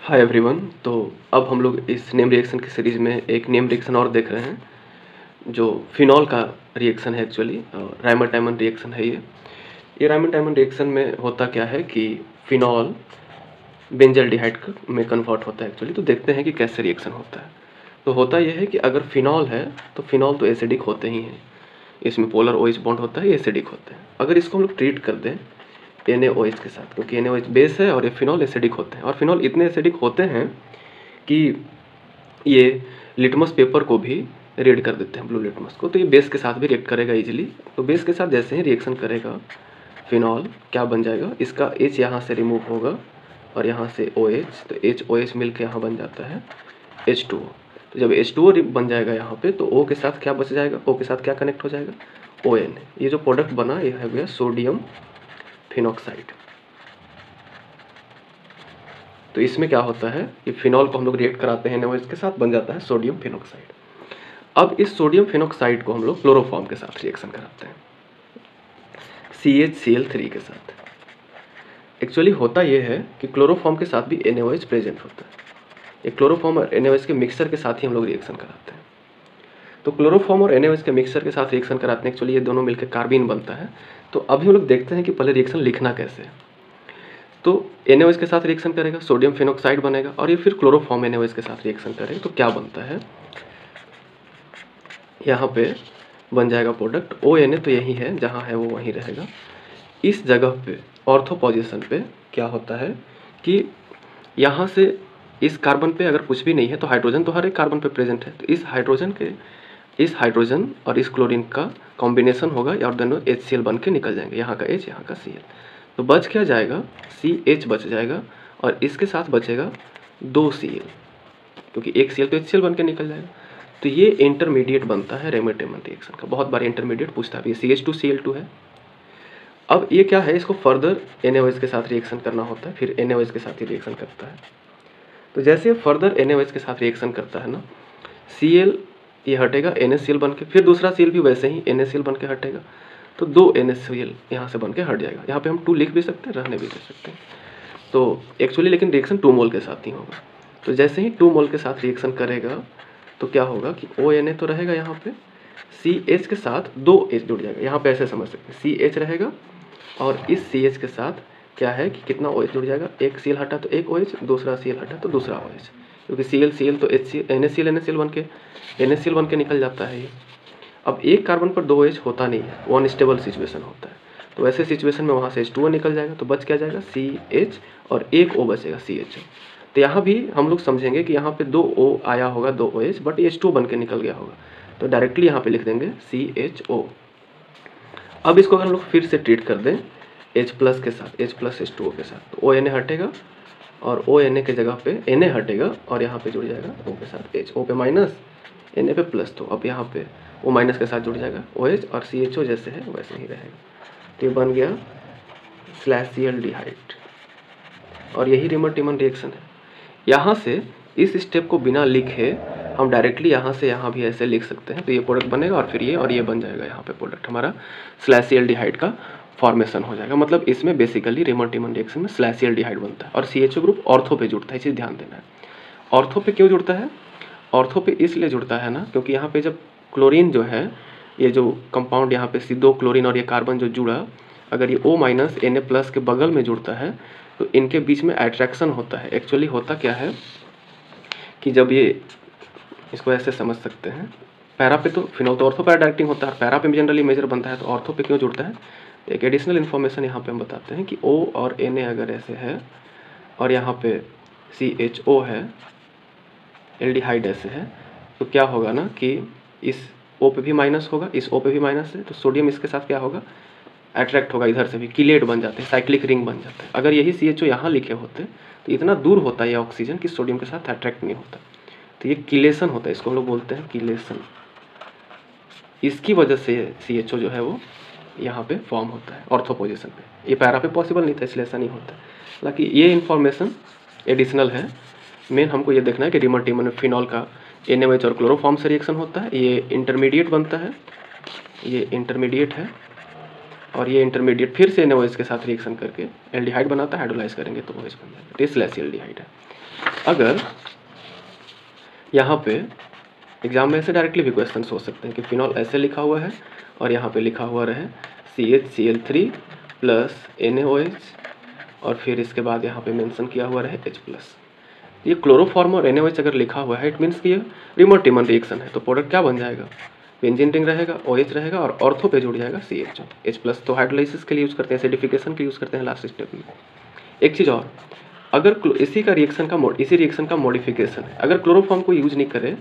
Hi everyone. तो अब हम लोग इस नेम रिएक्शन की सीरीज़ में एक नेम रिएक्शन और देख रहे हैं जो फिनॉल का रिएक्शन है एक्चुअली, और रायमंड-टायमंड रिएक्शन है ये रायमंड-टायमंड रिएक्शन में होता क्या है कि फिनॉल बेंजल्डिहाइड में कन्वर्ट होता है एक्चुअली। तो देखते हैं कि कैसे रिएक्शन होता है। तो होता यह है कि अगर फिनॉल है तो फिनॉल तो एसिडिक होते ही हैं, इसमें पोलर OH बॉन्ड होता है, ये एसिडिक होते हैं। अगर इसको हम लोग ट्रीट कर दें NaOH के साथ, क्योंकि NaOH बेस है और ये फिनॉल एसिडिक होते हैं, और फिनॉल इतने एसिडिक होते हैं कि ये लिटमस पेपर को भी रेड कर देते हैं, ब्लू लिटमस को। तो ये बेस के साथ भी रिएक्ट करेगा इजीली। तो बेस के साथ जैसे ही रिएक्शन करेगा फिनॉल क्या बन जाएगा, इसका H यहाँ से रिमूव होगा और यहाँ से OH, तो HOH मिल के यहाँ बन जाता है H2O। तो जब H2O बन जाएगा यहाँ पे, तो O के साथ क्या बच जाएगा, O के साथ क्या कनेक्ट हो जाएगा, ON। ये जो प्रोडक्ट बना ये है गया सोडियम फिनॉक्साइड। तो इसमें क्या होता है कि फिनॉल को हम लोग रिएक्ट कराते हैं NaOH के साथ, बन जाता है सोडियम फिनॉक्साइड। अब इस सोडियम फिनॉक्साइड को हम लोग क्लोरोफॉर्म के साथ रिएक्शन कराते हैं CHCl3 के साथ। एक्चुअली होता यह है कि क्लोरोफॉर्म के साथ भी NaOH प्रेजेंट होता है। ये क्लोरोफॉर्म और NaOH के मिक्सचर के साथ ही हम लोग रिएक्शन कराते हैं। तो क्लोरोफॉर्म और NaOH के मिक्सचर के साथ रिएक्शन कराते हैं, एक्चुअली ये दोनों मिलकर कार्बिन बनता है। तो अभी हम लोग देखते हैं कि पहले रिएक्शन लिखना कैसे है। तो NaOH के साथ रिएक्शन करेगा, सोडियम फिनॉक्साइड बनेगा, और ये फिर क्लोरोफॉर्म NaOH के साथ रिएक्शन करेगा। तो क्या बनता है, यहाँ पे बन जाएगा प्रोडक्ट ONA। तो यही है, जहाँ है वो वहीं रहेगा। इस जगह पे ऑर्थो पोजीशन पे क्या होता है कि यहाँ से इस कार्बन पे अगर कुछ भी नहीं है तो हाइड्रोजन तो हर एक कार्बन पे प्रेजेंट है। तो इस हाइड्रोजन और इस क्लोरीन का कॉम्बिनेशन होगा और दोनों HCl बन के निकल जाएंगे, यहाँ का H यहाँ का Cl। तो बच क्या जाएगा, CH बच जाएगा, और इसके साथ बचेगा 2 Cl, क्योंकि एक Cl तो HCl बन के निकल जाएगा। तो ये इंटरमीडिएट बनता है रायमंड-टायमंड रिएक्शन का। बहुत बार इंटरमीडिएट पूछता है। ये CH2Cl2 है। अब ये क्या है, इसको फर्दर NaOH के साथ रिएक्शन करना होता है, फिर NaOH के साथ ही रिएक्शन करता है। तो जैसे फर्दर NaOH के साथ रिएक्शन करता है ना, Cl ये हटेगा NaCl बन के, फिर दूसरा Cl भी वैसे ही NaCl बन के हटेगा। तो 2 NaCl यहाँ से बन के हट जाएगा। यहाँ पे हम 2 लिख भी सकते हैं, रहने भी दे सकते हैं। तो एक्चुअली लेकिन रिएक्शन 2 मोल के साथ ही होगा। तो जैसे ही 2 मोल के साथ रिएक्शन करेगा तो क्या होगा कि ONA तो रहेगा, यहाँ पे CH के साथ 2 H जुड़ जाएगा। यहाँ पे ऐसे समझ सकते हैं, CH रहेगा और इस CH के साथ क्या है कि कितना OH जुड़ जाएगा, एक Cl हटा तो एक OH, दूसरा Cl हटा तो दूसरा OH, क्योंकि Cl तो NaCl बन के निकल जाता है ये। अब एक कार्बन पर 2 OH होता नहीं है, वो अनस्टेबल सिचुएशन होता है। तो ऐसे सिचुएशन में वहाँ से H2O निकल जाएगा, तो बच क्या जाएगा CH और एक O बचेगा CHO। तो यहाँ भी हम लोग समझेंगे कि यहाँ पे 2 O आया होगा, 2 OH, बट H2O बन के निकल गया होगा। तो डायरेक्टली यहाँ पे लिख देंगे CHO। अब इसको अगर हम लोग फिर से ट्रीट कर दें H प्लस के साथ, H प्लस H2O के साथ, तो ONA हटेगा और ONA के जगह पे Na हटेगा और यहाँ पे जुड़ जाएगा O के साथ H, O पे माइनस Na पे प्लस। तो अब यहाँ पे O माइनस के साथ जुड़ जाएगा OH, और CHO जैसे है वैसे ही रहेगा। तो ये बन गया स्लैशियल्डिहाइड, और यही रायमंड-टायमंड रिएक्शन है। यहाँ से इस स्टेप को बिना लिखे हम डायरेक्टली यहाँ से यहाँ भी ऐसे लिख सकते हैं। तो ये प्रोडक्ट बनेगा और फिर ये बन जाएगा। यहाँ पे प्रोडक्ट हमारा स्लैशियल्डिहाइड का फॉर्मेशन हो जाएगा। मतलब इसमें बेसिकली रायमंड-टायमंड रिएक्शन में स्लैशियल्डिहाइड बनता है और CHO ग्रुप ऑर्थो पे जुड़ता है। इसे ध्यान देना है। ऑर्थो पे क्यों जुड़ता है, ऑर्थो पे इसलिए जुड़ता है ना, क्योंकि यहाँ पे जब क्लोरीन जो है, ये जो कंपाउंड यहाँ पे C2 क्लोरीन और ये कार्बन जो जुड़ा, अगर ये O माइनस Na प्लस के बगल में जुड़ता है तो इनके बीच में अट्रैक्शन होता है। एक्चुअली होता क्या है कि जब ये, इसको ऐसे समझ सकते हैं, पैरा पे तो फिनॉल तो ऑर्थो पे डायरेक्टिंग होता है, पैरा पे जनरली मेजर बनता है। तो ऑर्थो पे क्यों जुड़ता है, एक एडिशनल इन्फॉर्मेशन यहाँ पे हम बताते हैं कि O और Na अगर ऐसे है और यहाँ पे CHO है, एल्डिहाइड ऐसे है, तो क्या होगा ना कि इस O पे भी माइनस होगा, इस O पे भी माइनस है, तो सोडियम इसके साथ क्या होगा, अट्रैक्ट होगा, इधर से भी किलेट बन जाते हैं, साइक्लिक रिंग बन जाता है। अगर यही CHO यहाँ लिखे होते तो इतना दूर होता है ये ऑक्सीजन कि सोडियम के साथ अट्रैक्ट नहीं होता। तो ये किलेशन होता है, इसको हम लोग बोलते हैं किलेशन। इसकी वजह से CHO जो है वो यहाँ पे फॉर्म होता है ऑर्थो पोजीशन पे। ये पैरा पे पॉसिबल नहीं था, इसलिए ऐसा नहीं होता। हालांकि ये इन्फॉर्मेशन एडिशनल है। मेन हमको ये देखना है कि रायमंड-टायमंड में फिनॉल का NaOH और क्लोरोफॉर्म से रिएक्शन होता है, ये इंटरमीडिएट बनता है, ये इंटरमीडिएट है, और ये इंटरमीडिएट फिर से NaOH के साथ रिएक्शन करके एल्डिहाइड बनाता है, हाइड्रोलाइज करेंगे तो OH बन जाएगा। तो ये स्लैशियल्डिहाइड है। अगर यहाँ पे एग्जाम में ऐसे डायरेक्टली भी क्वेश्चन हो सकते हैं कि फिनॉल ऐसे लिखा हुआ है और यहाँ पे लिखा हुआ रहे CHCl3 प्लस NaOH और फिर इसके बाद यहाँ पे मेंशन किया हुआ रहे H+। ये क्लोरोफॉर्म और NaOH अगर लिखा हुआ है इट मीन्स कि ये रिमर-टिमर रिएक्शन है। तो प्रोडक्ट क्या बन जाएगा, बेंजीन रिंग रहेगा, OH रहेगा और ऑर्थो पे जुड़ जाएगा CH। H+ तो हाइड्रोलाइसिस के लिए यूज़ करते हैं, एसिडिफिकेशन के लिए यूज़ करते हैं लास्ट स्टेप में। एक चीज़ और, अगर इसी रिएक्शन का मॉडिफिकेशन है, अगर क्लोरोफॉर्म को यूज नहीं करे,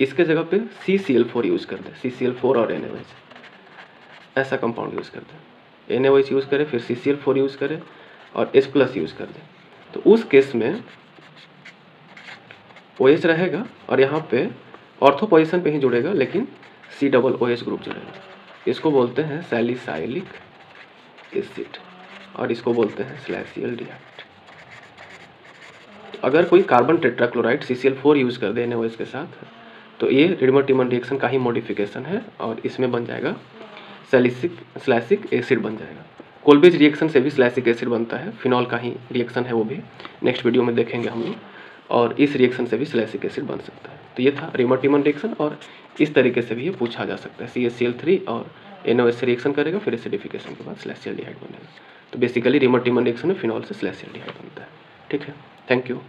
इसके जगह पे CCl4 यूज़ कर दे, CCl4 और NaOH ऐसा कंपाउंड यूज़ कर दे, NaOH यूज़ करे फिर CCl4 यूज़ करे और H+ यूज़ कर दे, तो उस केस में OH रहेगा और यहाँ पे ऑर्थो पोजीशन पे ही जुड़ेगा लेकिन COOH ग्रुप जुड़ेगा। इसको बोलते हैं सैलिसाइलिक एसिड और इसको बोलते हैं स्लैशियल्डिहाइड। अगर कोई कार्बन टेट्राक्लोराइड CCl4 यूज़ कर दे NaOH के साथ तो ये रिमर-टिमर रिएक्शन का ही मॉडिफिकेशन है और इसमें बन जाएगा स्लैसिक एसिड बन जाएगा। कोल्बेज रिएक्शन से भी स्लैसिक एसिड बनता है, फिनॉल का ही रिएक्शन है, वो भी नेक्स्ट वीडियो में देखेंगे हम लोग। और इस रिएक्शन से भी स्लैसिक एसिड बन सकता है। तो ये था रिमर-टिमर रिएक्शन और इस तरीके से भी ये पूछा जा सकता है। CHCl3 और NaOH से रिएक्शन करेगा फिर एसिडिफिकेशन के बाद स्लैशियल्डिहाइड बनेगा। तो बेसिकली रिमर-टिमर रिएक्शन में फिनॉल से स्लैशियल्डिहाइड बनता है। ठीक है, थैंक यू।